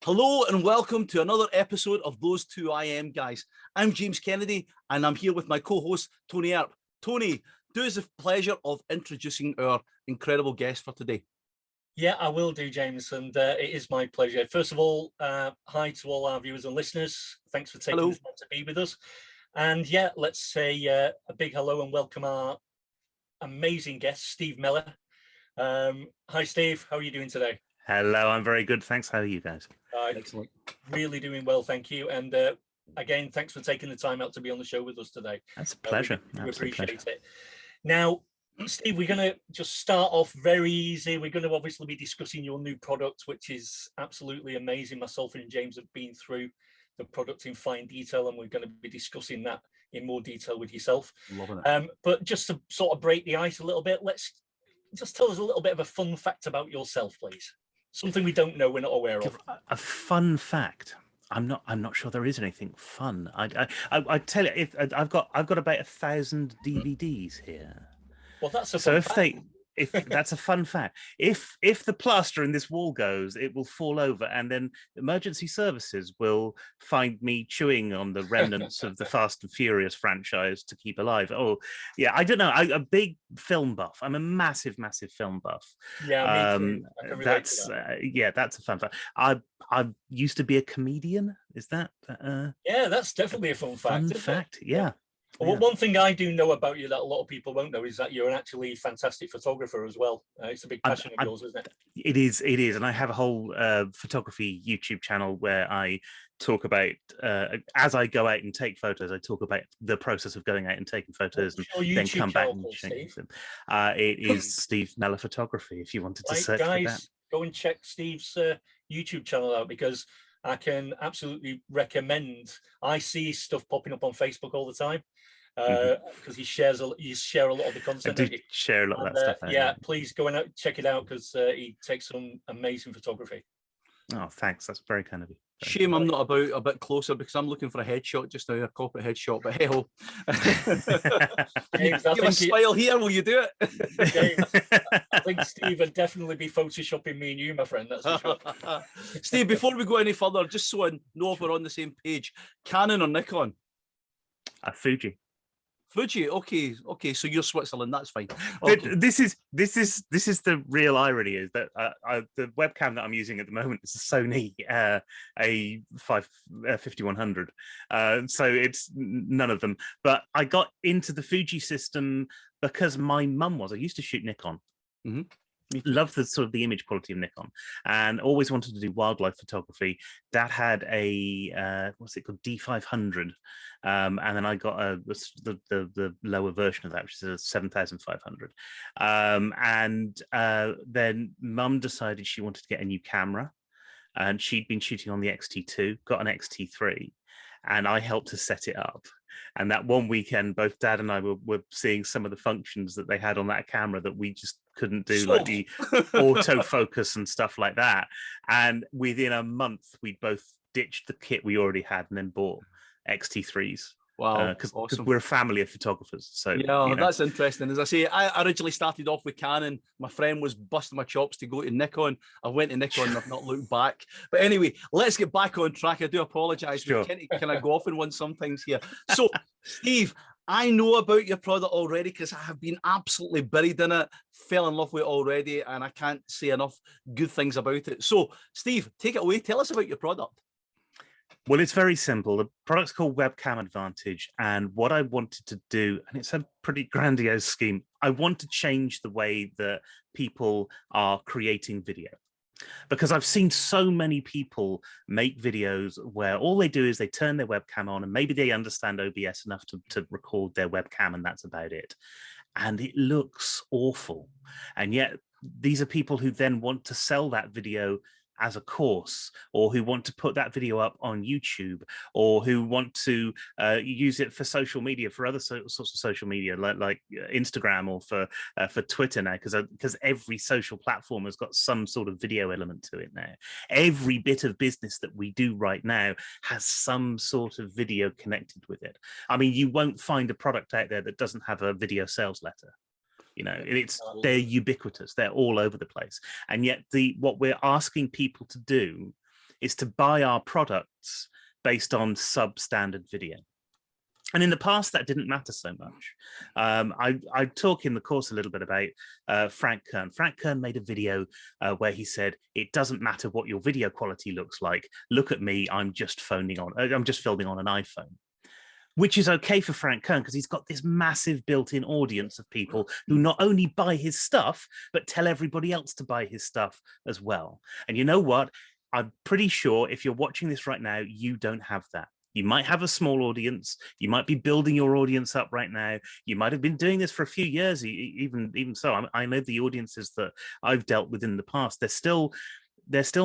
Hello and welcome to another episode of Those Two I Am Guys. I'm James Kennedy and I'm here with my co-host Tony Earp. Tony, do us the pleasure of introducing our incredible guest for today. Yeah, I will do, James, and it is my pleasure. First of all, hi to all our viewers and listeners. Thanks for taking the time to be with us. And yeah, let's say a big hello and welcome our amazing guest, Steve Meller. Hi, Steve. How are you doing today? Hello, I'm very good. Thanks. How are you guys? Excellent. Really doing well, thank you. And again, thanks for taking the time out to be on the show with us today. That's a pleasure. We appreciate it. Now, Steve, we're going to just start off very easy. We're going to obviously be discussing your new product, which is absolutely amazing. Myself and James have been through the product in fine detail, and we're going to be discussing that in more detail with yourself. Loving it. But just to sort of break the ice a little bit, let's just tell us a little bit of a fun fact about yourself, please. Something we don't know, we're not aware of. A fun fact. I'm not sure there is anything fun. I tell you, I've got about 1,000 DVDs here. Well, that's a fun fact. If that's a fun fact. If the plaster in this wall goes, it will fall over, and then emergency services will find me chewing on the remnants of the Fast and Furious franchise to keep alive. Oh, yeah, I don't know. I'm a big film buff. I'm a massive film buff. Yeah, me too. I can relate to that. That's a fun fact. I used to be a comedian. Is that? Yeah, that's definitely a fun fact. Yeah. Well, one thing I do know about you that a lot of people won't know is that you're an actually fantastic photographer as well. It's a big passion of yours, isn't it? It is. And I have a whole photography YouTube channel where I talk about, as I go out and take photos, I talk about the process of going out and taking photos and then come back and change them. It is Steve Meller Photography, if you wanted to search for that. Go and check Steve's YouTube channel out, because I can absolutely recommend. I see stuff popping up on Facebook all the time. Because you share a lot of the content. I do share a lot of that stuff. Yeah, please go and check it out, because he takes some amazing photography. Oh, thanks. That's very kind of you. Shame I'm not about a bit closer, because I'm looking for a headshot just now, a corporate headshot. But hey ho, give a smile here. Will you do it? James, I think Steve would definitely be photoshopping me and you, my friend. That's for sure. Steve, before we go any further, just so I know if we're on the same page, Canon or Nikon? Fuji. Fuji, okay. So you're Switzerland, that's fine. Okay. This is the real irony, is that the webcam that I'm using at the moment is a Sony A5100, so it's none of them. But I got into the Fuji system because my mum I used to shoot Nikon. Love the sort of the image quality of Nikon, and always wanted to do wildlife photography. Dad had a what's it called, D500, and then I got the lower version of that, which is a 7500. And then Mum decided she wanted to get a new camera, and she'd been shooting on the XT2, got an XT3, and I helped her set it up. And that one weekend, both Dad and I were seeing some of the functions that they had on that camera that we just couldn't do, like the autofocus and stuff like that. And within a month, we both ditched the kit we already had and then bought XT3s. Wow, because awesome. We're a family of photographers. So yeah, that's interesting. As I say, I originally started off with Canon. My friend was busting my chops to go to Nikon. I went to Nikon and I've not looked back. But anyway, let's get back on track. I do apologize. Sure. Can I go off in one sometimes here? So, Steve, I know about your product already because I have been absolutely buried in it, fell in love with it already, and I can't say enough good things about it. So, Steve, take it away. Tell us about your product. Well, it's very simple. The product's called Webcam Advantage, and what I wanted to do, and it's a pretty grandiose scheme, I want to change the way that people are creating video. Because I've seen so many people make videos where all they do is they turn their webcam on, and maybe they understand OBS enough to record their webcam, and that's about it. And it looks awful. And yet these are people who then want to sell that video as a course, or who want to put that video up on YouTube, or who want to use it for social media, for other sorts of social media, like Instagram, or for Twitter now, because every social platform has got some sort of video element to it now. Every bit of business that we do right now has some sort of video connected with it. I mean, you won't find a product out there that doesn't have a video sales letter. You know, they're ubiquitous. They're all over the place. And yet what we're asking people to do is to buy our products based on substandard video. And in the past, that didn't matter so much. I talk in the course a little bit about Frank Kern. Frank Kern made a video where he said, it doesn't matter what your video quality looks like. Look at me, I'm just filming on an iPhone. Which is okay for Frank Kern because he's got this massive built-in audience of people who not only buy his stuff, but tell everybody else to buy his stuff as well. And you know what? I'm pretty sure if you're watching this right now, you don't have that. You might have a small audience. You might be building your audience up right now. You might have been doing this for a few years, even so. I know the audiences that I've dealt with in the past, they're still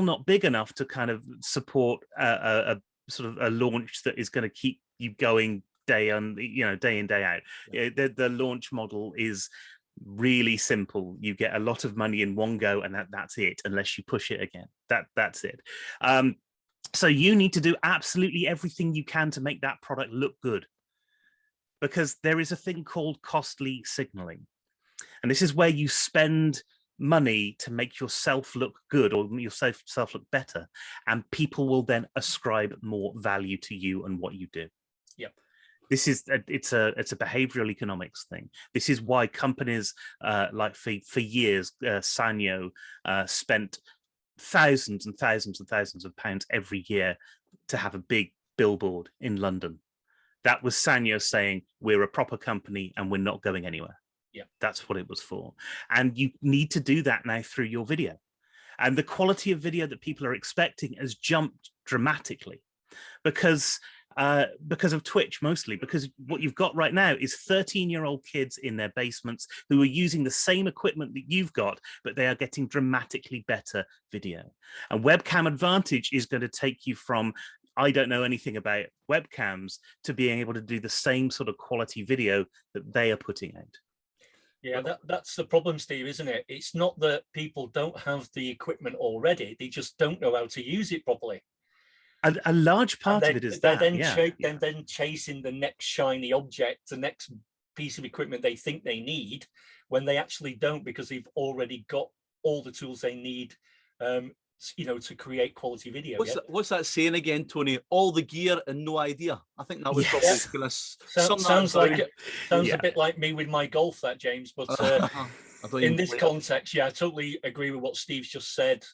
not big enough to kind of support a sort of a launch that is going to keep you going day in, day out. Yeah. The launch model is really simple. You get a lot of money in one go, and that's it, unless you push it again. That's it. So you need to do absolutely everything you can to make that product look good, because there is a thing called costly signaling. And this is where you spend money to make yourself look good or yourself look better. And people will then ascribe more value to you and what you do. Yep. It's a behavioral economics thing. This is why companies like for years, Sanyo spent thousands and thousands and thousands of pounds every year to have a big billboard in London. That was Sanyo saying, we're a proper company and we're not going anywhere. Yeah, that's what it was for. And you need to do that now through your video. And the quality of video that people are expecting has jumped dramatically because of Twitch, mostly because what you've got right now is 13-year-old kids in their basements who are using the same equipment that you've got, but they are getting dramatically better video. And Webcam Advantage is going to take you from, I don't know anything about webcams, to being able to do the same sort of quality video that they are putting out. Yeah, that's the problem, Steve, isn't it? It's not that people don't have the equipment already, they just don't know how to use it properly. A large part of it is that, then chasing the next shiny object, the next piece of equipment they think they need, when they actually don't, because they've already got all the tools they need, to create quality video. What's that saying again, Tony? All the gear and no idea. I think that was probably sounds a bit like me with my golf, that, James. But in this context, I totally agree with what Steve's just said.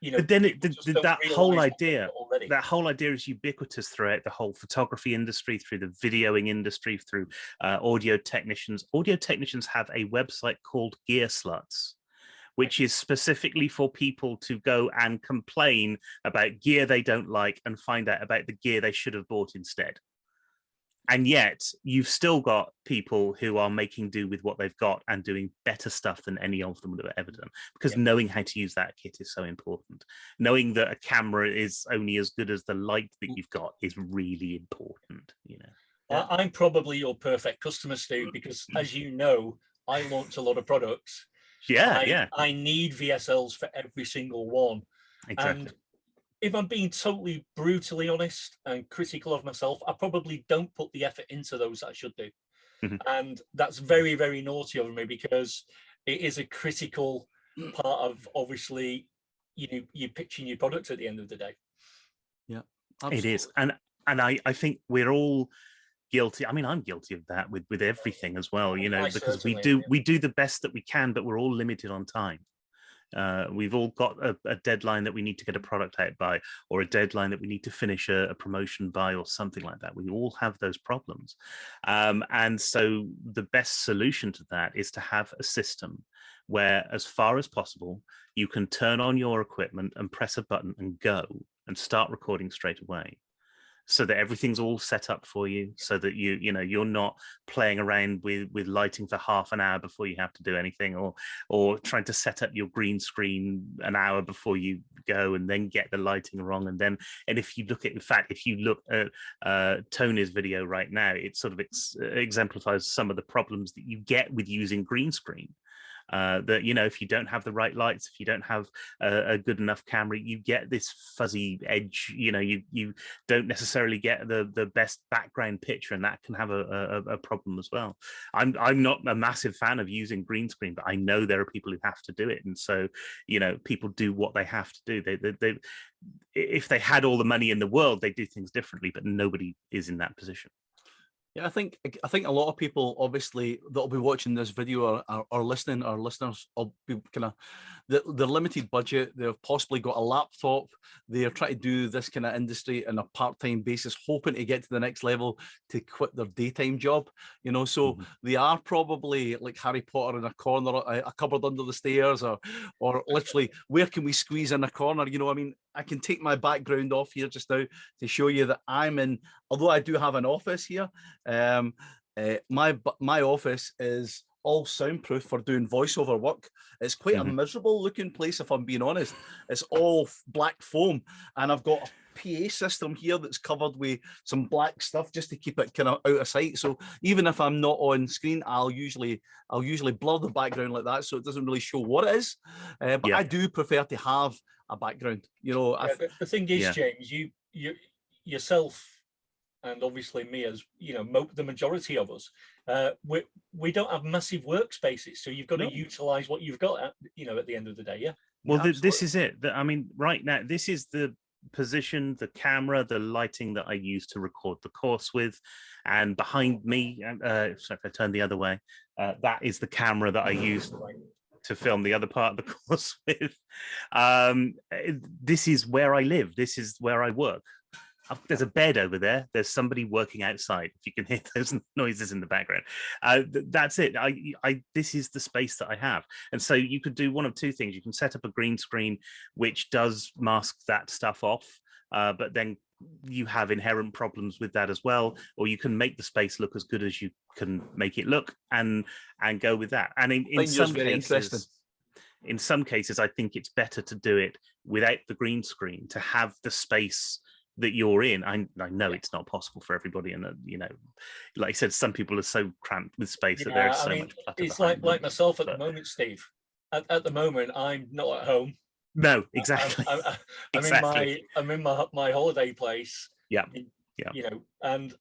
But then that whole idea is ubiquitous throughout the whole photography industry, through the videoing industry, through audio technicians. Audio technicians have a website called Gear Sluts, which is specifically for people to go and complain about gear they don't like and find out about the gear they should have bought instead. And yet you've still got people who are making do with what they've got and doing better stuff than any of them would have ever done, because knowing how to use that kit is so important. Knowing that a camera is only as good as the light that you've got is really important, I'm probably your perfect customer, Steve, because as you know, I launch a lot of products. I need VSLs for every single one. Exactly. And if I'm being totally brutally honest and critical of myself, I probably don't put the effort into those that I should do. Mm-hmm. And that's very, very naughty of me, because it is a critical part of, obviously, you pitching your product at the end of the day. Yeah, absolutely. It is. And I think we're all guilty. I mean, I'm guilty of that with everything as well, because we do the best that we can, but we're all limited on time. We've all got a deadline that we need to get a product out by, or a deadline that we need to finish a promotion by, or something like that. We all have those problems. And so the best solution to that is to have a system where, as far as possible, you can turn on your equipment and press a button and go and start recording straight away, so that everything's all set up for you, so that you're not playing around with lighting for half an hour before you have to do anything, or trying to set up your green screen an hour before you go and then get the lighting wrong. And if you look at Tony's video right now, it sort of exemplifies some of the problems that you get with using green screen. that, you know, if you don't have the right lights, if you don't have a good enough camera, you get this fuzzy edge. You know, you don't necessarily get the best background picture, and that can have a problem as well. I'm not a massive fan of using green screen, but I know there are people who have to do it, and so, you know, people do what they have to do. They if they had all the money in the world, they do things differently, but nobody is in that position. Yeah, I think a lot of people, obviously, that'll be watching this video or listening, our listeners will be kind of their limited budget. They've possibly got a laptop. They're trying to do this kind of industry on a part-time basis, hoping to get to the next level to quit their daytime job. You know, so they are probably like Harry Potter in a corner, a cupboard under the stairs, or literally, where can we squeeze in a corner? You know, I mean, I can take my background off here just now to show you that I'm in, although I do have an office here, my office is all soundproof for doing voiceover work. It's quite a miserable looking place, if I'm being honest. It's all black foam, and I've got a PA system here that's covered with some black stuff just to keep it kind of out of sight. So even if I'm not on screen, I'll usually blur the background like that, so it doesn't really show what it is. But I do prefer to have a background. You know, the thing is, James, you yourself, and obviously me, as you know, the majority of us, we don't have massive workspaces, so you've got to utilize what you've got at, you know, at the end of the day. Well, this is it. I mean, right now, this is the position, the camera, the lighting that I use to record the course with, and behind me, so if I turn the other way, that is the camera that I use to film the other part of the course with. This is where I live. This is where I work. There's a bed over there. There's somebody working outside. If you can hear those noises in the background, that's it. This is the space that I have. And so you could do one of two things. You can set up a green screen, which does mask that stuff off, but then you have inherent problems with that as well. Or you can make the space look as good as you can make it look, and go with that. And in some cases, I think it's better to do it without the green screen, to have the space that you're in. I know it's not possible for everybody, and you know, like I said, some people are so cramped with space that there's so much clutter. It's like myself at the moment, Steve. At the moment, I'm not at home. No, exactly. I'm in my holiday place. Yeah. You know, and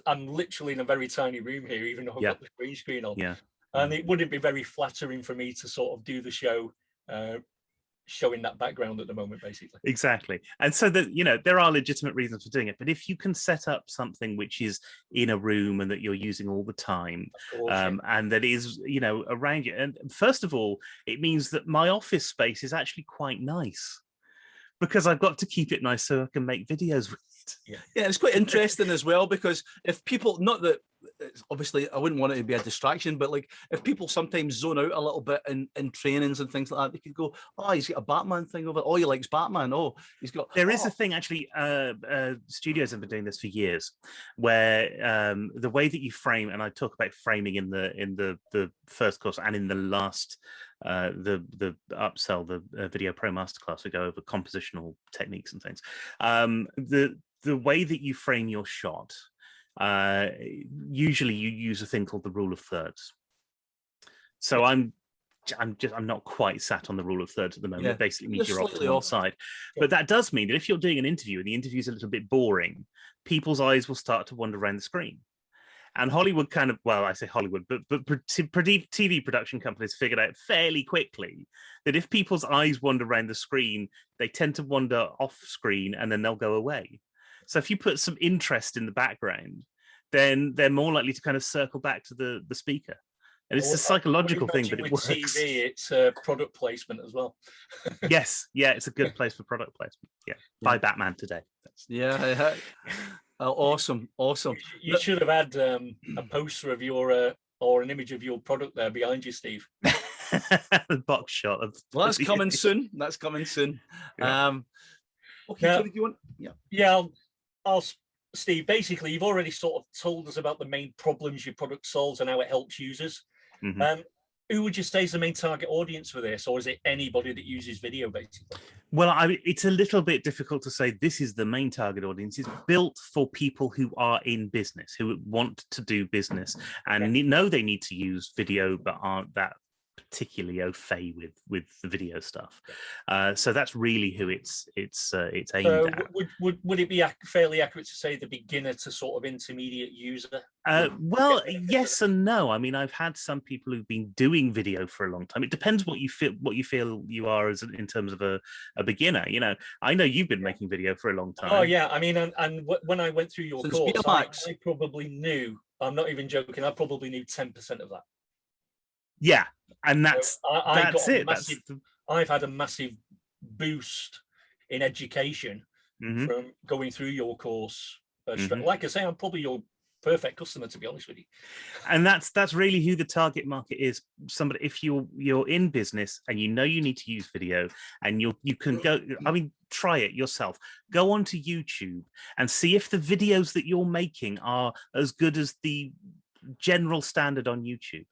I'm literally in a very tiny room here, even though I've got the green screen on. Yeah. And it wouldn't be very flattering for me to sort of do the show showing that background at the moment, basically. Exactly. And so that, you know, there are legitimate reasons for doing it, but if you can set up something which is in a room and that you're using all the time, and that is, you know, around you, and first of all, it means that my office space is actually quite nice, because I've got to keep it nice so I can make videos with it. Yeah, it's quite interesting as well, because if people, not that obviously I wouldn't want it to be a distraction, but like if people sometimes zone out a little bit in trainings and things like that, they could go, oh, he's got a Batman thing over, oh, he likes Batman, oh, he's got... There is a thing, actually, studios have been doing this for years, where the way that you frame, and I talk about framing in the first course and in the last the upsell, the video Pro Masterclass, we go over compositional techniques and things. The way that you frame your shot, usually you use a thing called the rule of thirds. So I'm not quite sat on the rule of thirds at the moment. It basically means you're off to one side. But that does mean that if you're doing an interview and the interview is a little bit boring, people's eyes will start to wander around the screen. And Hollywood kind of, well, I say Hollywood, but TV production companies figured out fairly quickly that if people's eyes wander around the screen, they tend to wander off screen and then they'll go away. So if you put some interest in the background, then they're more likely to kind of circle back to the speaker. And it's a psychological thing, but it works. TV, it's product placement as well. Yes, yeah, it's a good place for product placement. Yeah, buy Batman today. Awesome. You should have had a poster of your or an image of your product there behind you, Steve. The box shot of. Well, that's coming soon. Yeah. Okay, now, so do you want? Yeah, I'll Steve. Basically, you've already sort of told us about the main problems your product solves and how it helps users. Who would you say is the main target audience for this, or is it anybody that uses video, basically? Well, it's a little bit difficult to say this is the main target audience. It's built for people who are in business, who want to do business and know they need to use video, but aren't that particularly au fait with the video stuff. So that's really who it's aimed at. Would it be fairly accurate to say the beginner to sort of intermediate user? Well, yes and no. I mean, I've had some people who've been doing video for a long time. It depends what you feel you are as in terms of a beginner. You know, I know you've been making video for a long time. Oh yeah, I mean, and when I went through your course, I probably knew. I'm not even joking. I probably knew 10% of that. Yeah, and that's it. I've had a massive boost in education from going through your course. Like I say, I'm probably your perfect customer, to be honest with you. And that's really who the target market is. Somebody, if you're in business and you know you need to use video, and you can go, I mean, try it yourself. Go onto YouTube and see if the videos that you're making are as good as the general standard on YouTube.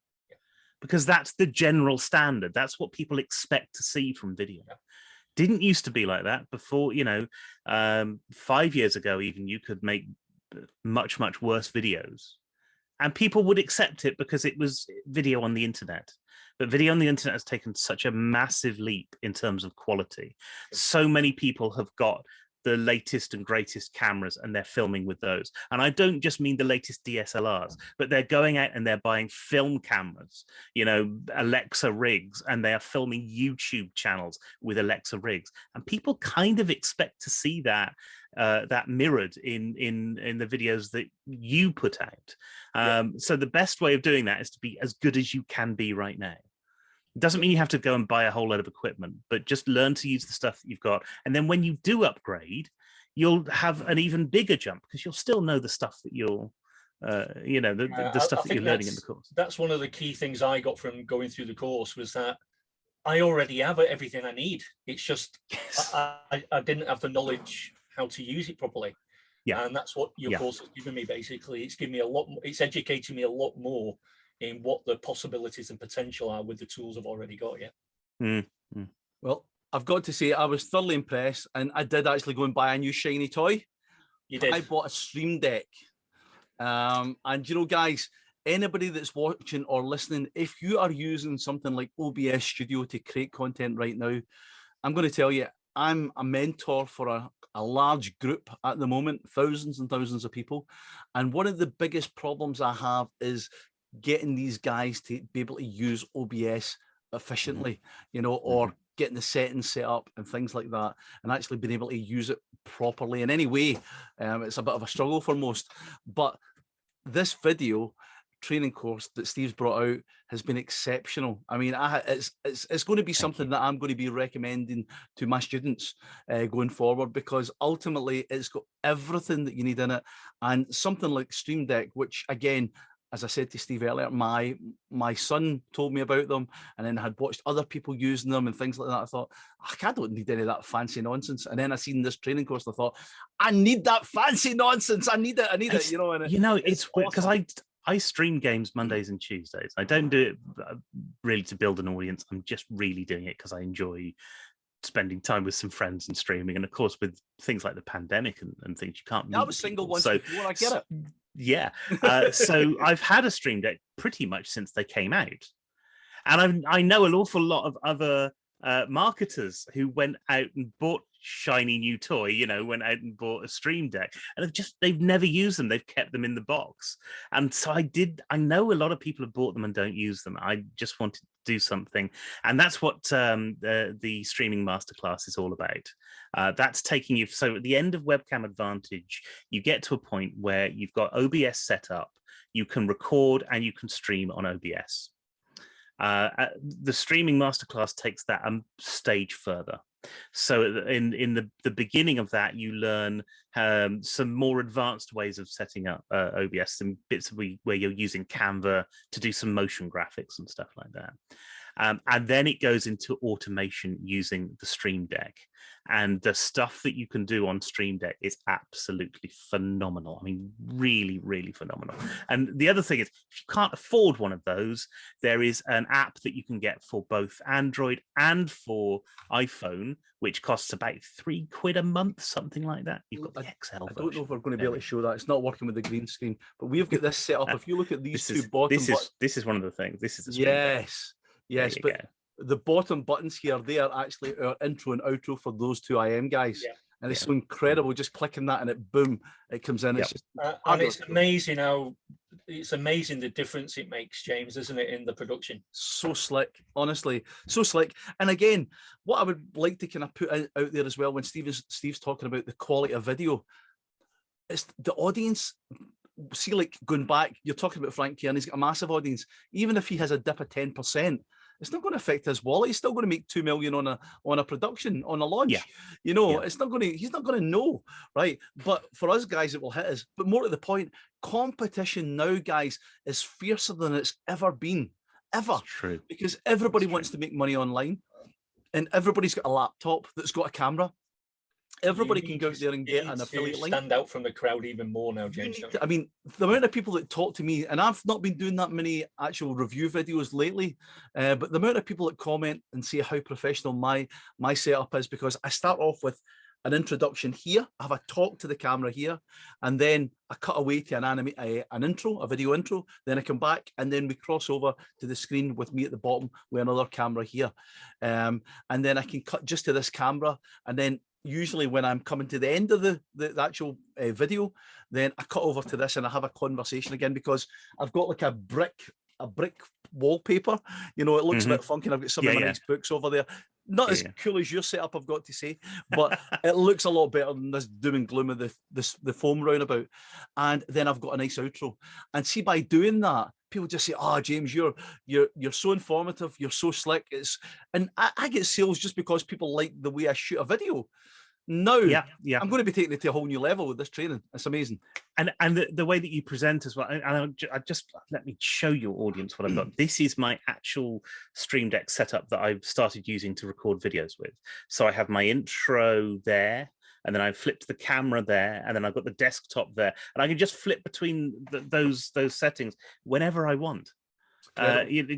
Because that's the general standard. That's what people expect to see from video. Didn't used to be like that before, 5 years ago, even you could make much worse videos and people would accept it because it was video on the internet. But video on the internet has taken such a massive leap in terms of quality. So many people have got the latest and greatest cameras and they're filming with those. And I don't just mean the latest DSLRs, but they're going out and they're buying film cameras, Alexa rigs, and they are filming YouTube channels with Alexa rigs. And people kind of expect to see that mirrored in the videos that you put out. So the best way of doing that is to be as good as you can be right now. It doesn't mean you have to go and buy a whole lot of equipment, but just learn to use the stuff that you've got. And then when you do upgrade, you'll have an even bigger jump because you'll still know the stuff that you're, the stuff that you're learning in the course. That's one of the key things I got from going through the course was that I already have everything I need. It's just, I didn't have the knowledge how to use it properly. Yeah. And that's what your course has given me, basically. It's given me a lot more, it's educating me a lot more in what the possibilities and potential are with the tools I've already got. Well, I've got to say I was thoroughly impressed, and I did actually go and buy a new shiny toy. You did? I bought a Stream Deck. And guys, anybody that's watching or listening, if you are using something like OBS Studio to create content right now, I'm going to tell you, I'm a mentor for a large group at the moment, thousands and thousands of people. And one of the biggest problems I have is getting these guys to be able to use OBS efficiently, or getting the settings set up and things like that, and actually being able to use it properly in any way. It's a bit of a struggle for most, but this video training course that Steve's brought out has been exceptional. I mean, it's going to be something that I'm going to be recommending to my students going forward, because ultimately it's got everything that you need in it. And something like Stream Deck, which again, as I said to Steve earlier, my son told me about them, and then I had watched other people using them and things like that. I thought, I don't need any of that fancy nonsense. And then I seen this training course, and I thought, I need that fancy nonsense. I need it. And it's because I stream games Mondays and Tuesdays. I don't do it really to build an audience. I'm just really doing it because I enjoy spending time with some friends and streaming. And of course, with things like the pandemic and things, you can't meet I was single once before, I get it. Yeah. So I've had a Stream Deck pretty much since they came out. And I know an awful lot of other marketers who went out and bought shiny new toy, went out and bought a Stream Deck, and they've never used them. They've kept them in the box. And so I know a lot of people have bought them and don't use them. I just wanted to do something. And that's what the streaming masterclass is all about. That's taking you, so at the end of Webcam Advantage, you get to a point where you've got OBS set up, you can record and you can stream on OBS. The streaming masterclass takes that a stage further. So in the beginning of that, you learn some more advanced ways of setting up OBS, some bits where you're using Canva to do some motion graphics and stuff like that. And then it goes into automation using the Stream Deck. And the stuff that you can do on Stream Deck is absolutely phenomenal. I mean, really, really phenomenal. And the other thing is, if you can't afford one of those, there is an app that you can get for both Android and for iPhone, which costs about £3 a month, something like that. You've got the XL version. I don't know if we're going to be able to show that. It's not working with the green screen, but we've got this set up. If you look at these two bottom buttons. This is one of the things. This is the yes. Yes, but the bottom buttons here, they are actually our intro and outro for those two IM guys. Yeah. And it's so incredible, just clicking that and it, boom, it comes in. It's just and it's amazing the difference it makes, James, isn't it, in the production? So slick, honestly, so slick. And again, what I would like to kind of put out there as well, when Steve's talking about the quality of video, it's the audience. See, like going back, you're talking about Frank Kearney's got a massive audience. Even if he has a dip of 10%, it's not going to affect his wallet. He's still going to make 2 million on a production, on a launch. Yeah. You know, it's not going to, he's not going to know, right? But for us guys, it will hit us. But more to the point, competition now, guys, is fiercer than it's ever been, ever. That's true. Because everybody wants to make money online, and everybody's got a laptop that's got a camera. Everybody can go out there and get an affiliate link. Stand out from the crowd even more now, James. I mean, the amount of people that talk to me, and I've not been doing that many actual review videos lately, but the amount of people that comment and say how professional my setup is, because I start off with an introduction here, I have a talk to the camera here, and then I cut away to an intro, a video intro, then I come back, and then we cross over to the screen with me at the bottom with another camera here. And then I can cut just to this camera, and then usually when I'm coming to the end of the actual video, then I cut over to this and I have a conversation again, because I've got like a brick wallpaper, you know, it looks a bit funky, and I've got some of my nice books over there. Not as cool as your setup, I've got to say, but it looks a lot better than this doom and gloom of the foam roundabout. And then I've got a nice outro. And see, by doing that, people just say, "Oh, James, you're so informative, you're so slick." And I get sales just because people like the way I shoot a video. Now, I'm going to be taking it to a whole new level with this training. It's amazing. And the way that you present as well. And I just let me show your audience what I've got. This is my actual Stream Deck setup that I've started using to record videos with. So I have my intro there, and then I flipped the camera there, and then I've got the desktop there, and I can just flip between those settings whenever I want.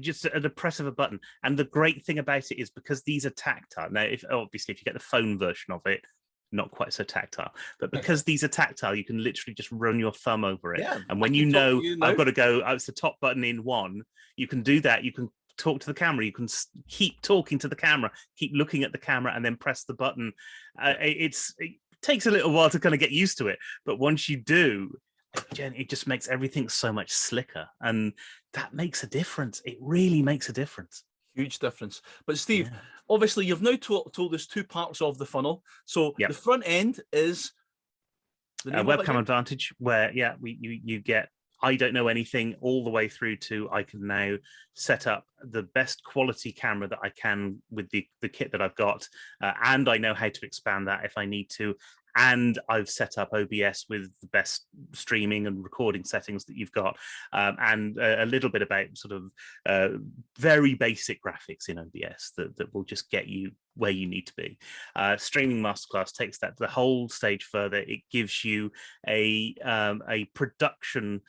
Just at the press of a button. And the great thing about it is, because these are tactile. Now, obviously if you get the phone version of it, not quite so tactile, but because these are tactile, you can literally just run your thumb over it. And when you know I've got to go, it's the top button in one, you can do that. You can talk to the camera, you can keep talking to the camera, keep looking at the camera, and then press the button. It takes a little while to kind of get used to it, but once you do, it just makes everything so much slicker, and that makes a difference. It really makes a difference. Huge difference. But Steve, obviously you've now told us two parts of the funnel. So the front end is the Webcam Advantage, where you get I don't know anything all the way through to I can now set up the best quality camera that I can with the kit that I've got, and I know how to expand that if I need to. And I've set up OBS with the best streaming and recording settings that you've got, and a little bit about sort of very basic graphics in OBS that will just get you where you need to be. Streaming Masterclass takes that the whole stage further. It gives you a production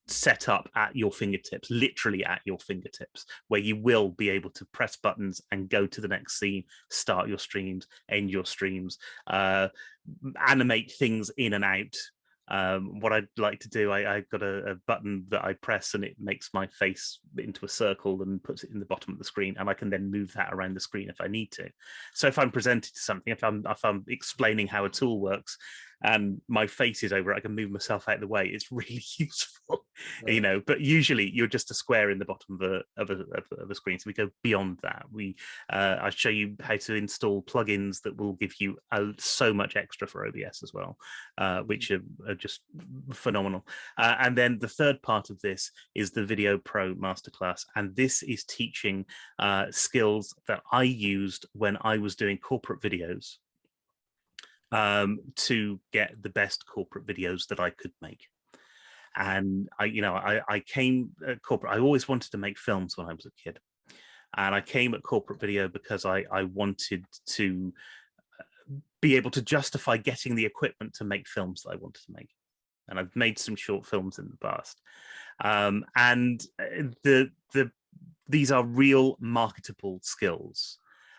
set up at your fingertips, literally at your fingertips, where you will be able to press buttons and go to the next scene, start your streams, end your streams, animate things in and out. What I'd like to do, I've got a button that I press and it makes my face into a circle and puts it in the bottom of the screen, and I can then move that around the screen if I need to. So if I'm presenting to something, if I'm explaining how a tool works and my face is over it, I can move myself out of the way. It's really useful, you know. But usually you're just a square in the bottom of a screen. So we go beyond that. I show you how to install plugins that will give you so much extra for OBS as well, which are just phenomenal. And then the third part of this is the Video Pro Masterclass, and this is teaching skills that I used when I was doing corporate videos, to get the best corporate videos that I could make. And I came at corporate. I always wanted to make films when I was a kid, and I came at corporate video because I wanted to be able to justify getting the equipment to make films that I wanted to make. And I've made some short films in the past, and these are real marketable skills.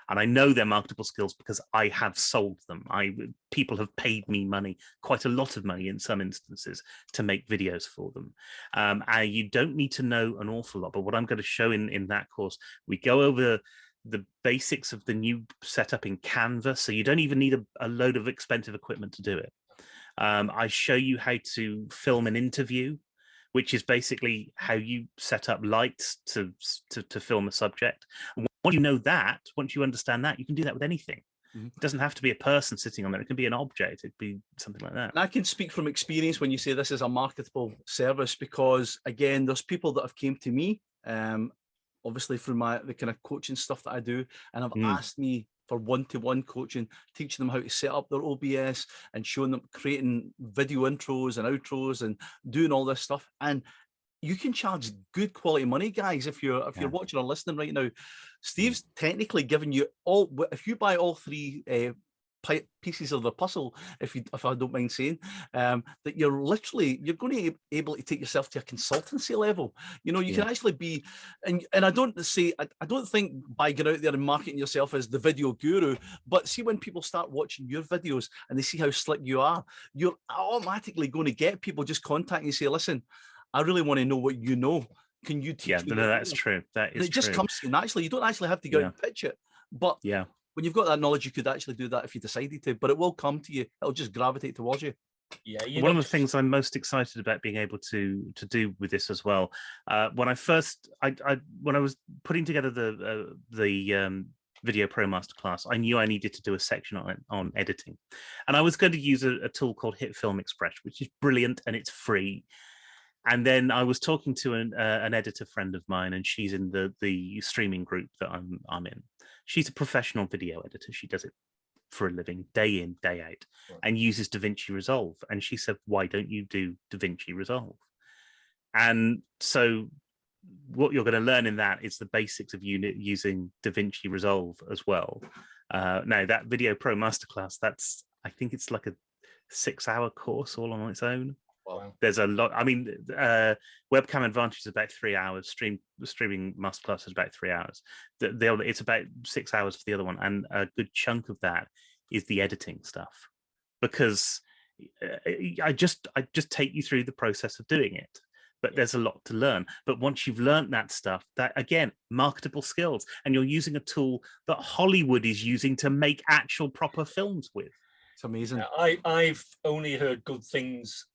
And I know they're marketable skills because I have sold them. People have paid me money, quite a lot of money in some instances, to make videos for them. And you don't need to know an awful lot, but what I'm going to show in that course, we go over the basics of the new setup in Canva, so you don't even need a load of expensive equipment to do it. I show you how to film an interview, which is basically how you set up lights to film a subject. And once you know that, once you understand that, you can do that with anything. It doesn't have to be a person sitting on there. It can be an object. It'd be something like that. And I can speak from experience when you say this is a marketable service, because again, there's people that have came to me, obviously through the kind of coaching stuff that I do, and have asked me for one-to-one coaching, teaching them how to set up their OBS and showing them creating video intros and outros and doing all this stuff. And you can charge good quality money, guys. If you're watching or listening right now, Steve's technically giving you all. If you buy all three pieces of the puzzle, if I don't mind saying, that you're going to be able to take yourself to a consultancy level. You know, you can actually be, and I don't think by going out there and marketing yourself as the video guru, but see, when people start watching your videos and they see how slick you are, you're automatically going to get people just contacting you and say, listen, I really want to know what you know. Can you teach me? No, that's true. That is true. It just comes to you naturally. You don't actually have to go and pitch it. But when you've got that knowledge, you could actually do that if you decided to. But it will come to you. It'll just gravitate towards you. Yeah. One of the things I'm most excited about being able to do with this as well, when I was putting together the video Pro Masterclass, I knew I needed to do a section on editing, and I was going to use a tool called Hit Film Express, which is brilliant and it's free. And then I was talking to an editor friend of mine, and she's in the streaming group that I'm in. She's a professional video editor. She does it for a living, day in, day out, and uses DaVinci Resolve. And she said, why don't you do DaVinci Resolve? And so what you're going to learn in that is the basics of using DaVinci Resolve as well. Now, that Video Pro Masterclass, I think it's like a 6-hour course all on its own. Wow. There's a lot. I mean, Webcam Advantage is about 3 hours. Streaming Masterclass is about 3 hours. It's about 6 hours for the other one, and a good chunk of that is the editing stuff, because I just take you through the process of doing it. But there's a lot to learn. But once you've learned that stuff, that again, marketable skills, and you're using a tool that Hollywood is using to make actual proper films with. It's amazing. I've only heard good things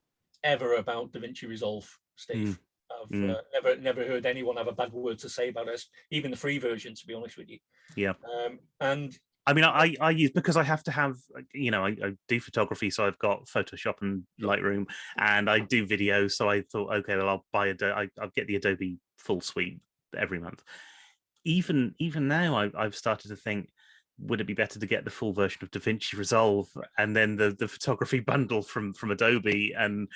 ever about DaVinci Resolve, Steve. I've never heard anyone have a bad word to say about us, even the free version, to be honest with you. Yeah. And I mean, I use, because I have to have, I do photography, so I've got Photoshop and Lightroom, and I do video. So I thought, okay, well, I'll buy I'll get the Adobe full suite every month. Even now, I've started to think, would it be better to get the full version of DaVinci Resolve and then the photography bundle from Adobe? And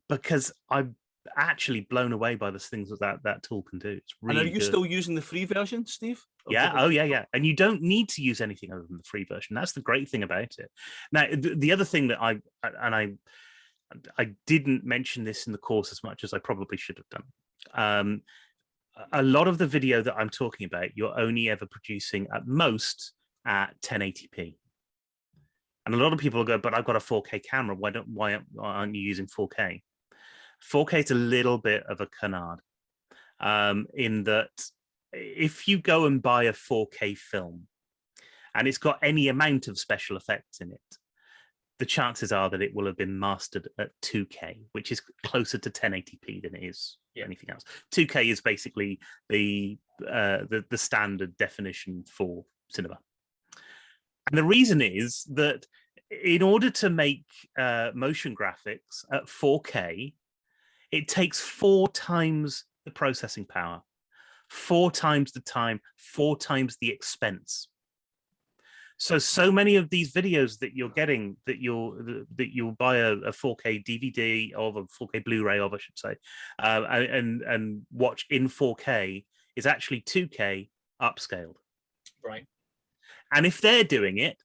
because I'm actually blown away by the things that tool can do. It's really. And are you still using the free version, Steve? Yeah. Oh, yeah. And you don't need to use anything other than the free version. That's the great thing about it. Now, the other thing that I didn't mention this in the course as much as I probably should have done. A lot of the video that I'm talking about, you're only ever producing at most at 1080p, and a lot of people go, but I've got a 4K camera, why aren't you using 4K? 4K is a little bit of a canard, in that if you go and buy a 4K film and it's got any amount of special effects in it, the chances are that it will have been mastered at 2K, which is closer to 1080p than it is anything else. 2K is basically the standard definition for cinema. And the reason is that in order to make motion graphics at 4K, it takes 4 times the processing power, 4 times the time, 4 times the expense. So many of these videos that you're getting, that you'll buy a 4K DVD of, a 4K Blu-ray of, I should say, and watch in 4K is actually 2K upscaled. Right. And if they're doing it,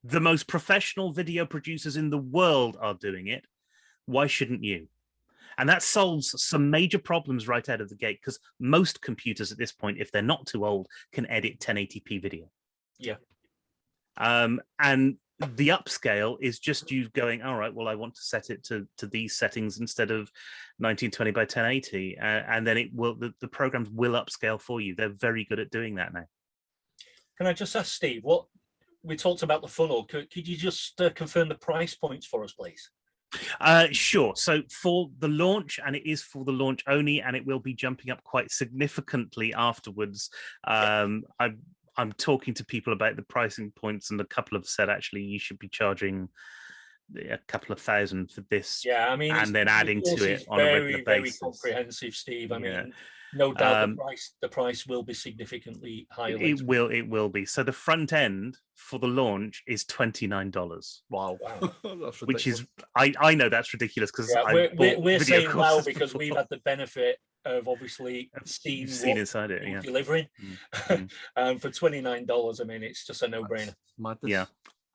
the most professional video producers in the world are doing it, why shouldn't you? And that solves some major problems right out of the gate, because most computers at this point, if they're not too old, can edit 1080p video. Yeah. And the upscale is just you going, all right, well, I want to set it to these settings instead of 1920 by 1080, and then it will the programs will upscale for you. They're very good at doing that now. Can I just ask Steve, what we talked about the funnel? Could you just confirm the price points for us, please? Sure. So for the launch, and it is for the launch only, and it will be jumping up quite significantly afterwards. I'm talking to people about the pricing points, and a couple have said actually you should be charging a couple of thousand for this. Yeah, I mean, and then adding to it on a regular basis. Very comprehensive, Steve. I mean, no doubt the price will be significantly higher. It will be. So the front end for the launch is $29. Wow. Which is I know that's ridiculous because we're saying wow because we've had the benefit of obviously seeing inside it, yeah. Delivering. For $29, I mean, it's just a no-brainer. Yeah.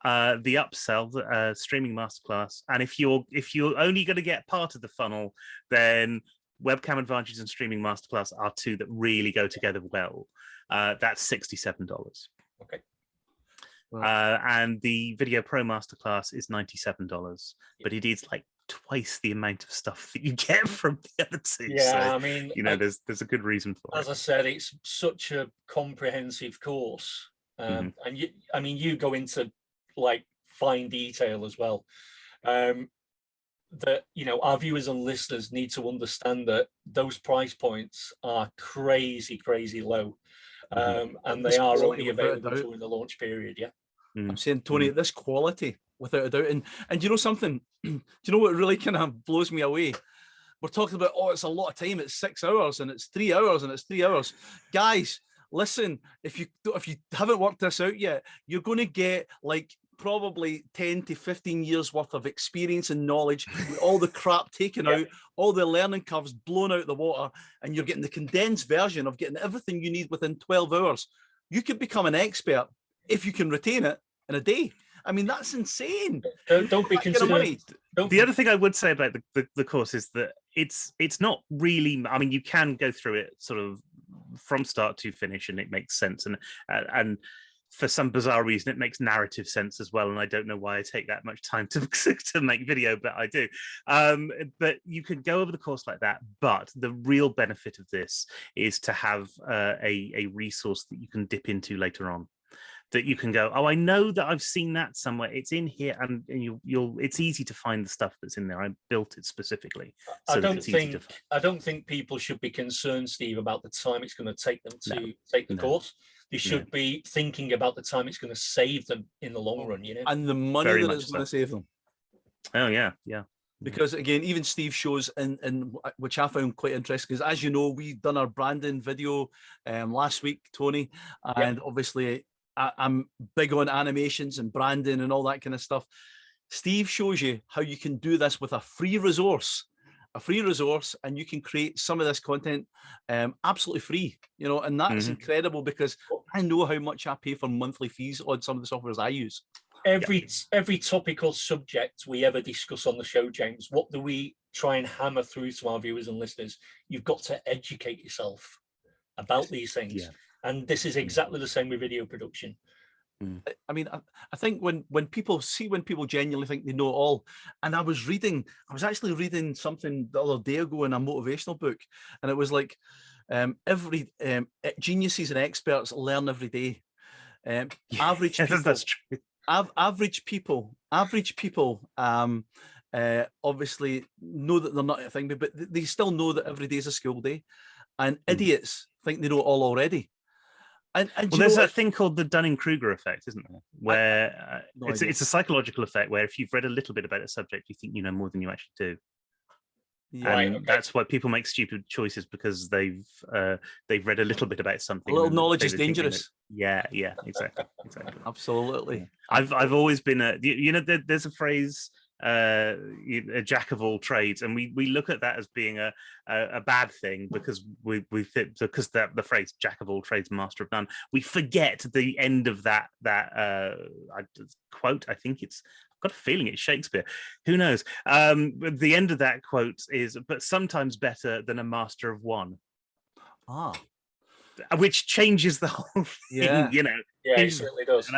The upsell, streaming masterclass, and if you're only going to get part of the funnel, then Webcam Advantage and streaming masterclass are two that really go together well. That's $67. Okay. And the video Pro Masterclass is $97, but it is like twice the amount of stuff that you get from the other two. Yeah, so, I mean, there's a good reason for it. As I said, it's such a comprehensive course, and you go into like fine detail as well. That our viewers and listeners need to understand that those price points are crazy low, and they are only available during the launch period. Yeah. I'm saying, Tony, this quality, without a doubt. And you know something? Do you know what really kind of blows me away? We're talking about, it's a lot of time. It's 6 hours and it's 3 hours and it's 3 hours. Guys, listen, if you haven't worked this out yet, you're going to get like probably 10 to 15 years worth of experience and knowledge, with all the crap taken out, all the learning curves blown out the water, and you're getting the condensed version of getting everything you need within 12 hours. You could become an expert if you can retain it in a day. I mean, that's insane. Don't be concerned. The other thing I would say about the course is that it's not really, I mean, you can go through it sort of from start to finish and it makes sense. And for some bizarre reason, it makes narrative sense as well. And I don't know why I take that much time to make video, but I do. But you can go over the course like that. But the real benefit of this is to have a resource that you can dip into later on. That you can go, I know that I've seen that somewhere. It's in here, and it's easy to find the stuff that's in there. I built it specifically. I don't think people should be concerned, Steve, about the time it's going to take them to take the course. They should be thinking about the time it's going to save them in the long run, and the money that it's going to save them. Oh yeah. Because again, even Steve shows in which I found quite interesting, because as you know, we've done our branding video last week, Tony, and obviously I'm big on animations and branding and all that kind of stuff. Steve shows you how you can do this with a free resource, and you can create some of this content absolutely free, and that is incredible, because I know how much I pay for monthly fees on some of the softwares I use. Every topic or subject we ever discuss on the show, James, what do we try and hammer through to our viewers and listeners? You've got to educate yourself about these things. And this is exactly the same with video production. I mean, I think when people genuinely think they know it all, and I was actually reading something the other day ago in a motivational book, and it was like every geniuses and experts learn every day. Average people, that's true. Average people, obviously know that they're not a thing, but they still know that every day is a school day, and idiots think they know it all already. And there's that thing called the Dunning-Kruger effect, isn't there? Where it's a psychological effect where if you've read a little bit about a subject, you think you know more than you actually do. And that's why people make stupid choices, because they've read a little bit about something. A little knowledge is dangerous. Yeah, exactly. Absolutely. I've always been there's a phrase, a jack of all trades, and we look at that as being a bad thing, because the phrase jack of all trades, master of none. We forget the end of that quote. I think I've got a feeling it's Shakespeare. Who knows? The end of that quote is, but sometimes better than a master of one. which changes the whole thing. Yeah. You know, Yeah, it certainly does.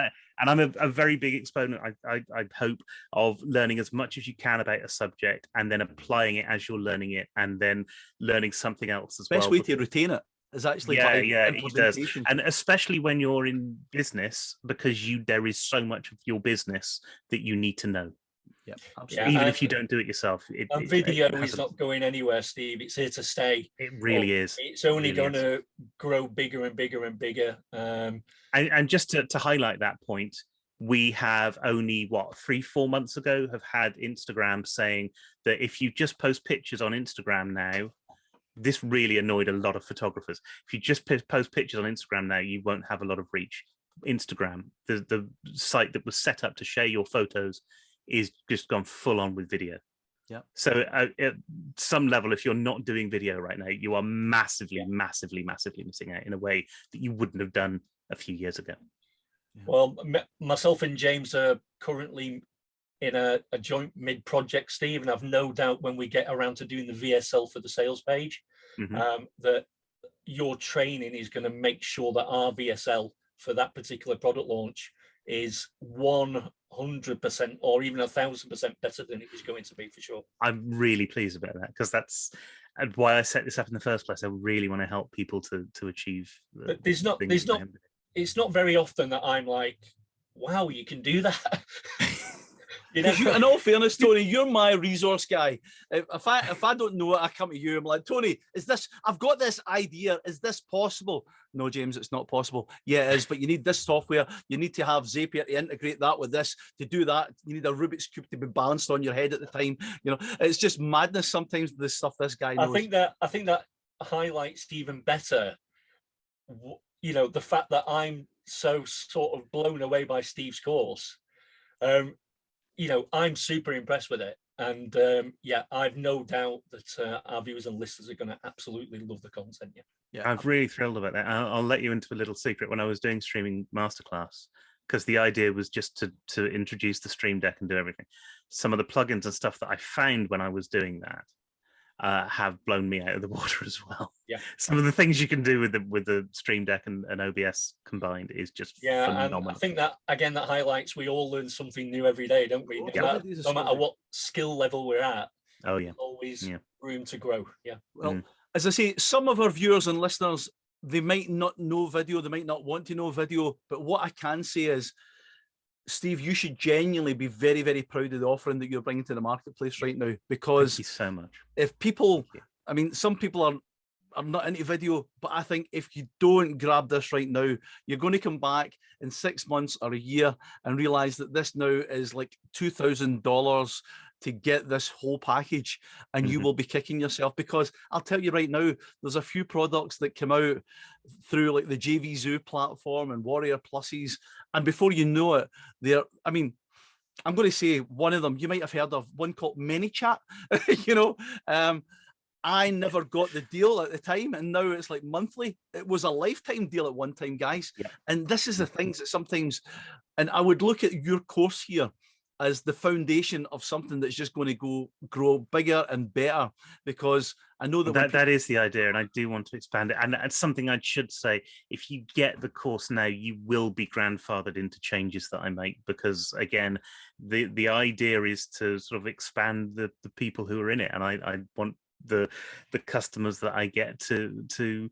And I'm a very big exponent, I hope, of learning as much as you can about a subject and then applying it as you're learning it, and then learning something else as well. Best way to retain it is actually by implementation. And especially when you're in business, because there is so much of your business that you need to know. Yeah, absolutely. Even if you don't do it yourself. Video is not going anywhere, Steve. It's here to stay. It really is. It's only going to grow bigger and bigger and bigger. And just to highlight that point, we have only 3-4 months ago have had Instagram saying that if you just post pictures on Instagram now, this really annoyed a lot of photographers. If you just post pictures on Instagram now, you won't have a lot of reach. Instagram, the site that was set up to share your photos, is just gone full on with video. Yeah. So at some level, if you're not doing video right now, you are massively missing out in a way that you wouldn't have done a few years ago. Yeah. Well, myself and James are currently in a joint mid-project, Steve, and I've no doubt when we get around to doing the VSL for the sales page, that your training is going to make sure that our VSL for that particular product launch is 100% or even 1,000% better than it was going to be, for sure. I'm really pleased about that, because that's why I set this up in the first place. I really want to help people to achieve. But it's not very often that I'm like, wow, you can do that. You know? In all fairness, Tony, you're my resource guy. If I don't know it, I come to you. I'm like, Tony, I've got this idea. Is this possible? No, James, it's not possible. Yeah, it is, but you need this software. You need to have Zapier to integrate that with this. To do that, you need a Rubik's Cube to be balanced on your head at the time. You know, it's just madness sometimes, the stuff this guy knows. I think that highlights even better, you know, the fact that I'm so sort of blown away by Steve's course. You know, I'm super impressed with it. And yeah, I've no doubt that our viewers and listeners are going to absolutely love the content. Yeah, I'm really thrilled about that. I'll let you into a little secret. When I was doing Streaming Masterclass, because the idea was just to introduce the Stream Deck and do everything, some of the plugins and stuff that I found when I was doing that have blown me out of the water as well. Yeah, some of the things you can do with the Stream Deck and OBS combined is just phenomenal. And I think that again, that highlights we all learn something new every day, don't we? No matter what skill level we're at. Oh yeah, always room to grow. Yeah. Well, as I say, some of our viewers and listeners, they might not know video, they might not want to know video, but what I can say is, Steve, you should genuinely be very, very proud of the offering that you're bringing to the marketplace right now, because thank you so much. If people, I mean, some people are not into video, but I think if you don't grab this right now, you're going to come back in 6 months or a year and realize that this now is like $2,000 to get this whole package, and you will be kicking yourself, because I'll tell you right now, there's a few products that come out through like the JV Zoo platform and Warrior Pluses, and before you know it, I mean, I'm going to say one of them you might have heard of, one called ManyChat. You know, I never got the deal at the time, and now it's like monthly. It was a lifetime deal at one time, guys. Yeah. And this is the things that sometimes, and I would look at your course here as the foundation of something that's just going to grow bigger and better, because I know that is the idea, and I do want to expand it. And it's something I should say: if you get the course now, you will be grandfathered into changes that I make, because again, the idea is to sort of expand the people who are in it, and I want the customers that I get to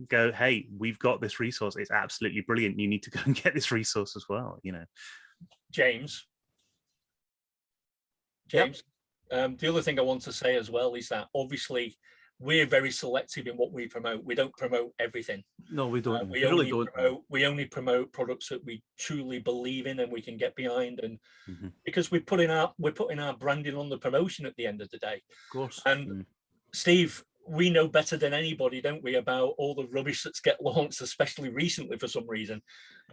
go, hey, we've got this resource, it's absolutely brilliant, you need to go and get this resource as well. You know, James. The other thing I want to say as well is that obviously we're very selective in what we promote. We don't promote everything. No, we don't. We only promote products that we truly believe in and we can get behind, and because we're putting our branding on the promotion at the end of the day. Of course. And Steve, we know better than anybody, don't we, about all the rubbish that's get launched, especially recently for some reason.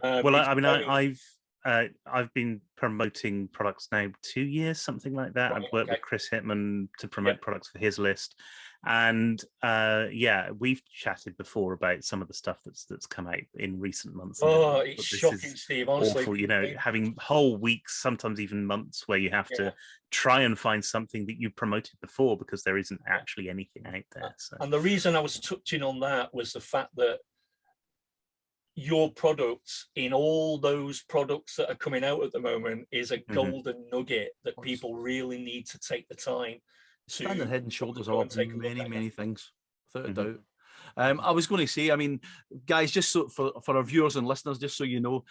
Well, I mean, I've been promoting products now 2 years, something like that. I've worked with Chris Hitman to promote products for his list, and yeah, we've chatted before about some of the stuff that's come out in recent months. Oh, it's shocking, Steve. Honestly, awful. You know, having whole weeks, sometimes even months, where you have to try and find something that you promoted before because there isn't actually anything out there. So. And the reason I was touching on that was the fact that your products in all those products that are coming out at the moment is a golden nugget that people really need to take the time to standing head and shoulders go above and take a look at. many things, without a doubt. I was going to say, I mean, guys, just so for our viewers and listeners, just so you know,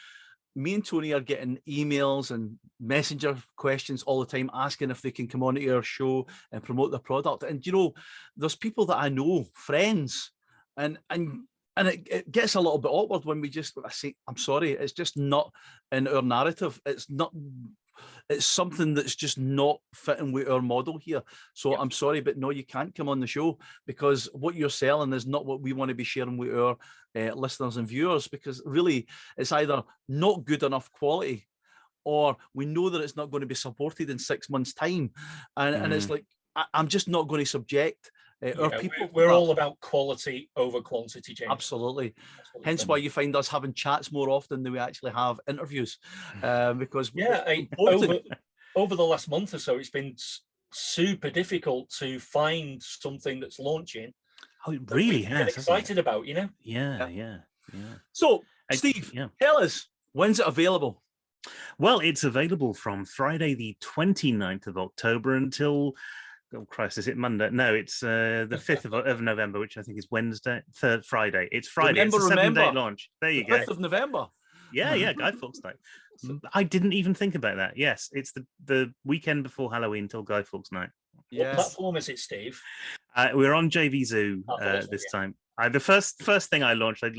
me and Tony are getting emails and messenger questions all the time asking if they can come on to our show and promote their product. And, you know, there's people that I know, friends, and it gets a little bit awkward when I say, I'm sorry, it's just not in our narrative. It's something that's just not fitting with our model here. So I'm sorry, but no, you can't come on the show because what you're selling is not what we want to be sharing with our listeners and viewers, because really it's either not good enough quality or we know that it's not going to be supported in 6 months' time. And it's like, I'm just not going to subject our people. We're all about quality over quantity, James. Absolutely. Hence why you find us having chats more often than we actually have interviews. Because over the last month or so, it's been super difficult to find something that's launching. Oh, it really has. Get excited about, you know? Yeah. So, Steve, tell us, when's it available? Well, it's available from Friday, the 29th of October until, oh Christ, is it Monday? No, it's the 5th of November, which I think is Friday. It's Friday. It's a 7-day launch. There you go. 5th of November. Yeah, Guy Fawkes Night. I didn't even think about that. Yes, it's the weekend before Halloween till Guy Fawkes Night. What platform is it, Steve? We're on JVZoo this time. The first thing I launched a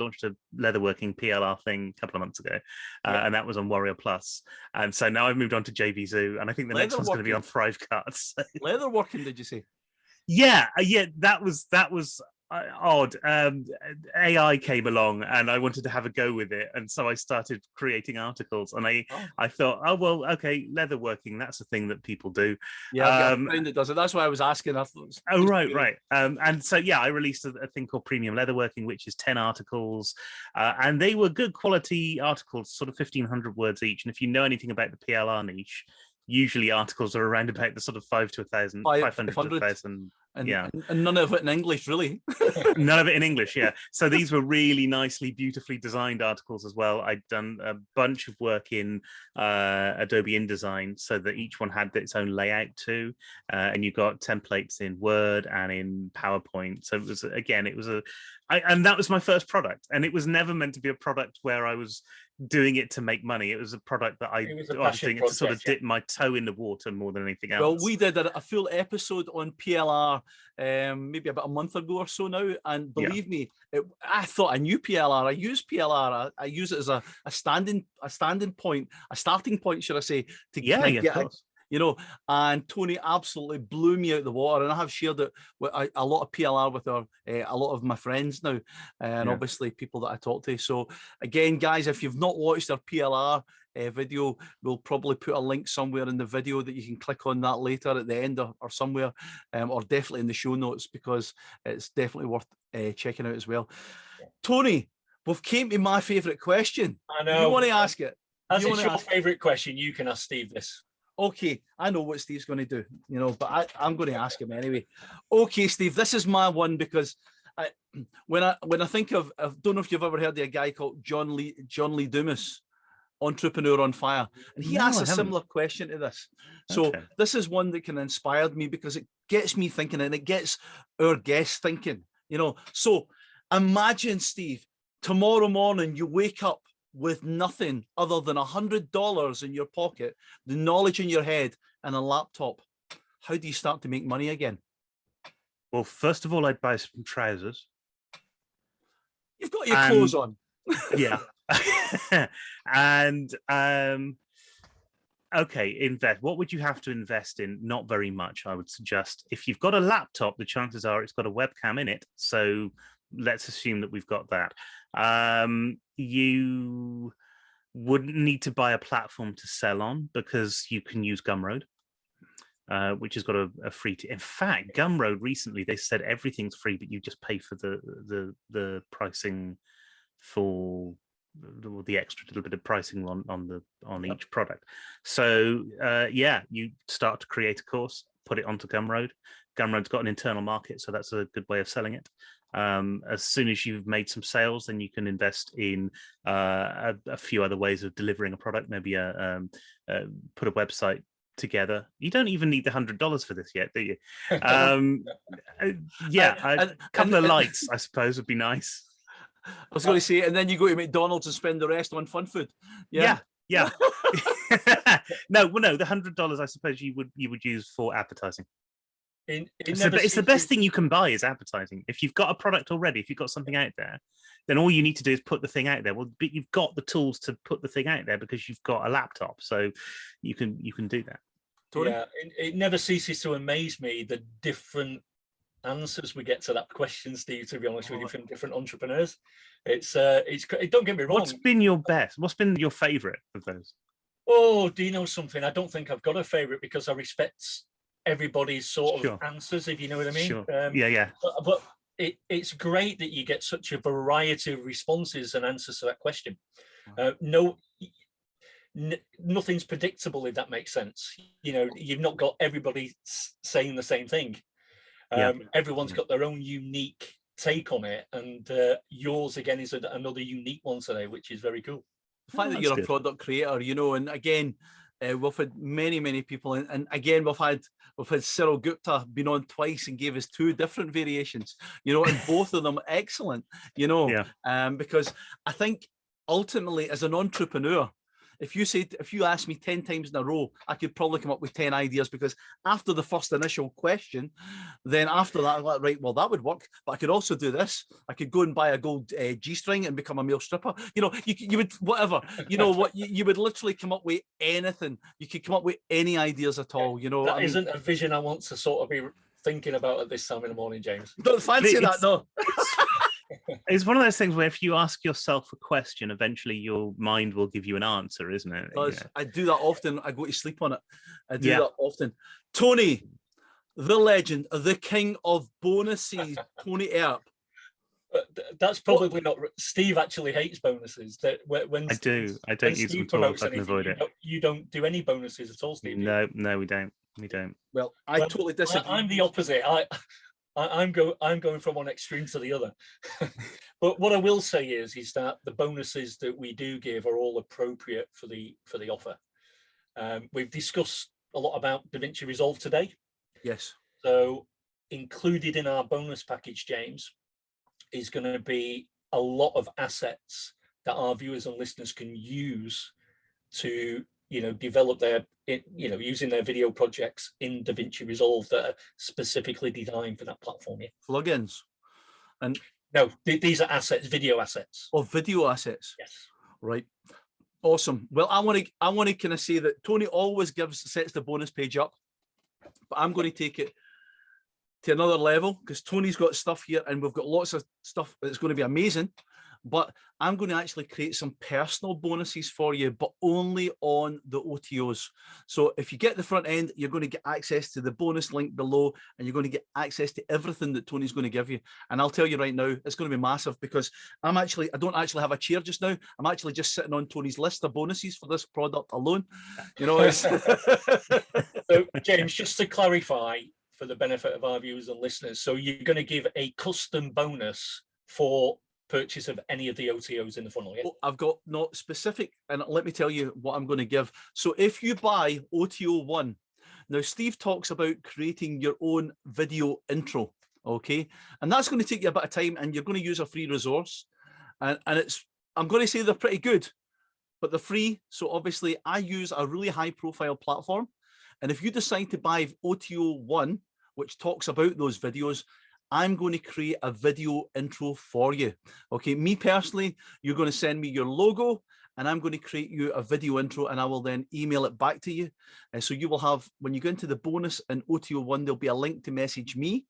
leatherworking PLR thing a couple of months ago, and that was on Warrior Plus. And so now I've moved on to JVZoo, and I think the next one's going to be on Thrivecart. Leatherworking, did you say? Yeah, that was odd. AI came along and I wanted to have a go with it, and so I started creating articles, and I thought, oh well, okay, leatherworking, that's a thing that people do. Yeah, I've got a friend that does it. That's why I was asking. Right. And so I released a thing called Premium Leatherworking, which is 10 articles, and they were good quality articles, sort of 1,500 words each. And if you know anything about the PLR niche, usually articles are around about the sort of 500 to 1,000. And none of it in English, really. None of it in English, yeah. So these were really nicely, beautifully designed articles as well. I'd done a bunch of work in Adobe InDesign so that each one had its own layout too. And you got templates in Word and in PowerPoint. So and that was my first product. And it was never meant to be a product where I was doing it to make money. It was a product that I was doing it to sort of dip my toe in the water more than anything else. Well, we did a full episode on PLR maybe about a month ago or so now, and believe me, I thought I knew PLR. I use PLR. I use it as a starting point, should I say, to get you know. And Tony absolutely blew me out the water, and I have shared it with a lot of PLR with a lot of my friends now, and obviously people that I talk to. So again, guys, if you've not watched our PLR video, we'll probably put a link somewhere in the video that you can click on that later at the end or somewhere, or definitely in the show notes, because it's definitely worth checking out as well. Tony, we've came to my favorite question. I know. You want to ask it? As it's your favorite question, you can ask Steve this. Okay, I know what Steve's going to do, you know, but I'm going to ask him anyway. Okay, Steve, this is my one, because when I think of, I don't know if you've ever heard of a guy called John Lee Dumas, Entrepreneur on Fire, and he asked a similar question to this. So this is one that can inspire me because it gets me thinking, and it gets our guests thinking, you know. So imagine, Steve, tomorrow morning you wake up with nothing other than $100 in your pocket, the knowledge in your head, and a laptop. How do you start to make money again? Well, first of all, I'd buy some trousers. You've got your clothes on. Yeah. And okay, invest. What would you have to invest in? Not very much, I would suggest. If you've got a laptop, the chances are it's got a webcam in it. So let's assume that we've got that. You wouldn't need to buy a platform to sell on, because you can use Gumroad, which has got a free. In fact, Gumroad recently, they said everything's free, but you just pay for the pricing for the extra little bit of pricing on each product. So you start to create a course, put it onto Gumroad, Gumroad's got an internal market, so that's a good way of selling it. As soon as you've made some sales, then you can invest in a few other ways of delivering a product. Maybe put a website together. You don't even need the $100 for this yet, do you? A couple of lights, I suppose, would be nice. I was going to say, and then you go to McDonald's and spend the rest on fun food. Yeah. No, the $100 I suppose you would use for advertising. It's the best thing you can buy is advertising. If you've got a product already, if you've got something out there, then all you need to do is put the thing out there. Well, but you've got the tools to put the thing out there because you've got a laptop, so you can do that. Tony? Yeah, it never ceases to amaze me the different answers we get to that question, Steve. To be honest with you, from different entrepreneurs, it's don't get me wrong. What's been your best? What's been your favourite of those? Oh, do you know something? I don't think I've got a favourite because I respect everybody's sort of answers, if you know what I mean. Sure. But it's great that you get such a variety of responses and answers to that question. Nothing's predictable, if that makes sense. You know, you've not got everybody saying the same thing. Everyone's got their own unique take on it, and yours again is another unique one today, which is very cool. The fact that you're a product creator, you know, and again, we've had many people, and again we've had Cyril Gupta been on twice and gave us 2 different variations, you know, and both of them excellent, you know. Because I think ultimately as an entrepreneur, if you ask me 10 times in a row, I could probably come up with 10 ideas, because after the first initial question, then after that, I'm like, right, well, that would work, but I could also do this. I could go and buy a gold G-string and become a male stripper. You know, you would, whatever, you know, what you would literally come up with anything. You could come up with any ideas at all, you know. That isn't a vision I want to sort of be thinking about at this time in the morning, James. Don't fancy that, no. It's one of those things where if you ask yourself a question, eventually your mind will give you an answer, isn't it? I do that often. I go to sleep on it. I do that often. Tony, the legend, the king of bonuses, Tony Earp. That's probably not. Steve actually hates bonuses. That when I don't use them at all. I can avoid it. You don't do any bonuses at all, Steve. No, we don't. Well, I totally disagree. I'm the opposite. I'm going from one extreme to the other. But what I will say is that the bonuses that we do give are all appropriate for the offer. We've discussed a lot about DaVinci Resolve today. Yes. So included in our bonus package, James, is going to be a lot of assets that our viewers and listeners can use to, you know, develop their, you know, using their video projects in DaVinci Resolve that are specifically designed for that platform. Plugins. And no, these are assets, video assets. Oh, video assets. Yes. Right. Awesome. Well, I want to kind of say that Tony always sets the bonus page up, but I'm going to take it to another level, because Tony's got stuff here and we've got lots of stuff that's going to be amazing. But I'm going to actually create some personal bonuses for you, but only on the OTOs. So if you get the front end, you're going to get access to the bonus link below, and you're going to get access to everything that Tony's going to give you. And I'll tell you right now, it's going to be massive, because I don't actually have a chair just now. I'm actually just sitting on Tony's list of bonuses for this product alone. You know, So, James, just to clarify for the benefit of our viewers and listeners, so you're going to give a custom bonus for purchase of any of the OTOs in the funnel. Yeah? I've got not specific, and let me tell you what I'm going to give. So if you buy OTO 1, now Steve talks about creating your own video intro, okay, and that's going to take you a bit of time, and you're going to use a free resource, and I'm going to say they're pretty good, but they're free. So obviously I use a really high profile platform, and if you decide to buy OTO 1, which talks about those videos, I'm going to create a video intro for you. Okay, me personally, you're going to send me your logo, and I'm going to create you a video intro, and I will then email it back to you. And so you will have, when you go into the bonus and OTO 1, there'll be a link to message me.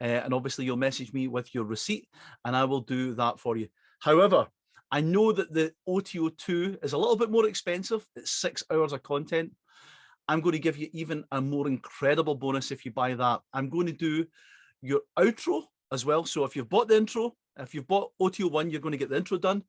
And obviously you'll message me with your receipt, and I will do that for you. However, I know that the OTO 2 is a little bit more expensive. It's 6 hours of content. I'm going to give you even a more incredible bonus if you buy that. I'm going to do your outro as well. So if you've bought the intro, if you've bought OTO 1, you're going to get the intro done.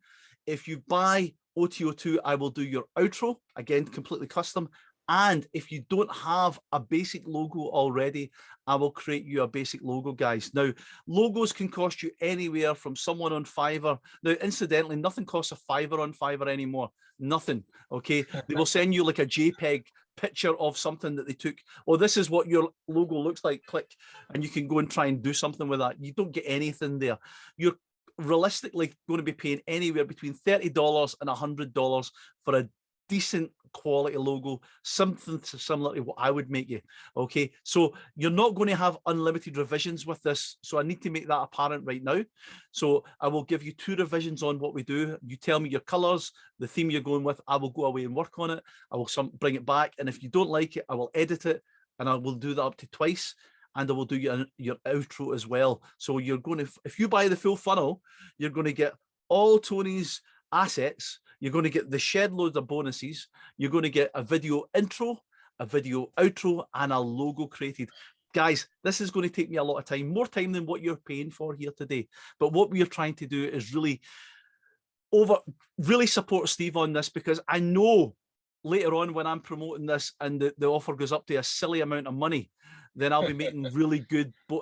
If you buy OTO 2, I will do your outro, again, completely custom, And if you don't have a basic logo already, I will create you a basic logo, guys. Now, logos can cost you anywhere from someone on Fiverr. Now, incidentally, nothing costs a Fiverr on Fiverr anymore. Nothing. Okay. They will send you like a JPEG picture of something that they took. Oh, this is what your logo looks like. Click. And you can go and try and do something with that. You don't get anything there. You're realistically going to be paying anywhere between $30 and $100 for a decent quality logo, something similar to what I would make you. Okay, so you're not going to have unlimited revisions with this, so I need to make that apparent right now. So I will give you 2 revisions on what we do. You tell me your colors, the theme you're going with. I will go away and work on it. I will bring it back, and if you don't like it, I will edit it, and I will do that up to twice. And I will do your outro as well. So you're going to, if you buy the full funnel, you're going to get all Tony's assets. You're going to get the shed loads of bonuses. You're going to get a video intro, a video outro, and a logo created. Guys, this is going to take me a lot of time, more time than what you're paying for here today. But what we are trying to do is really support Steve on this, because I know later on when I'm promoting this and the offer goes up to a silly amount of money, then I'll be making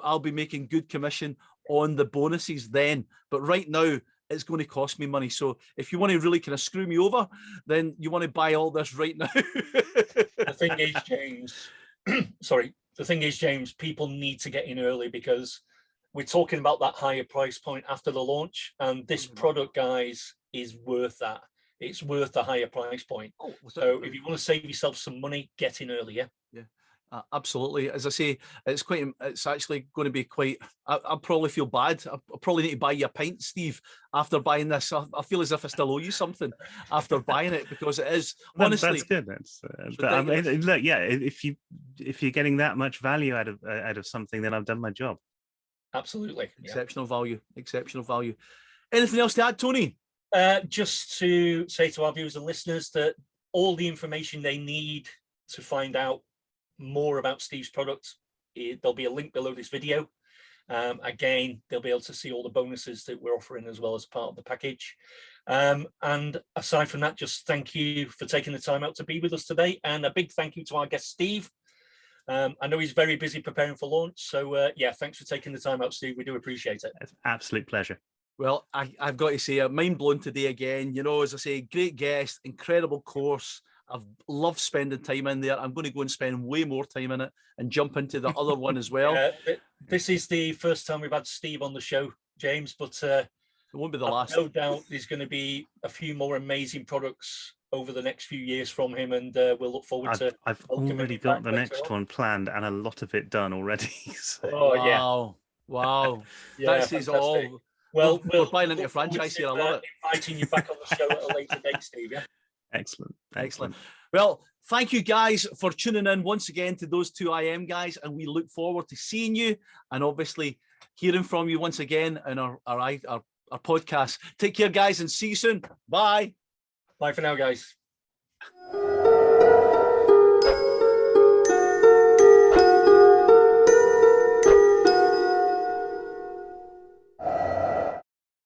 I'll be making good commission on the bonuses then. But right now, it's going to cost me money. So if you want to really kind of screw me over, then you want to buy all this right now. The thing is, James, the thing is, James, people need to get in early, because we're talking about that higher price point after the launch. And this product, guys, is worth that. It's worth the higher price point. Oh, so if you want to save yourself some money, get in early. Yeah. Absolutely. As I say, it's actually going to be quite, I'll probably feel bad. I'll probably need to buy you a pint, Steve, after buying this. I feel as if I still owe you something after buying it, because it is, honestly. That's good. But I mean, look, yeah, if you're getting that much value out of something, then I've done my job. Absolutely. Exceptional value. Exceptional value. Anything else to add, Tony? Just to say to our viewers and listeners that all the information they need to find out more about Steve's products, there'll be a link below this video. Again, they'll be able to see all the bonuses that we're offering as well as part of the package. And aside from that, just thank you for taking the time out to be with us today, and a big thank you to our guest Steve. I know he's very busy preparing for launch, so yeah, thanks for taking the time out, Steve. We do appreciate it. It's an absolute pleasure. Well, I've got to say, mind blown today again. You know, as I say, great guest, incredible course. I've loved spending time in there. I'm going to go and spend way more time in it and jump into the other one as well. This is the first time we've had Steve on the show, James, but it won't be the last. No doubt there's going to be a few more amazing products over the next few years from him, and we'll look forward to. I've already got the next one planned and a lot of it done already. So. Oh yeah! Wow! Yeah, that is all. Well, we're buying into a franchise here. I love it. Inviting you back on the show at a later date, Steve. Yeah. Excellent. Well, thank you guys for tuning in once again to those 2 IM guys, and we look forward to seeing you and obviously hearing from you once again in our podcast. Take care, guys, and see you soon. Bye. Bye for now, guys.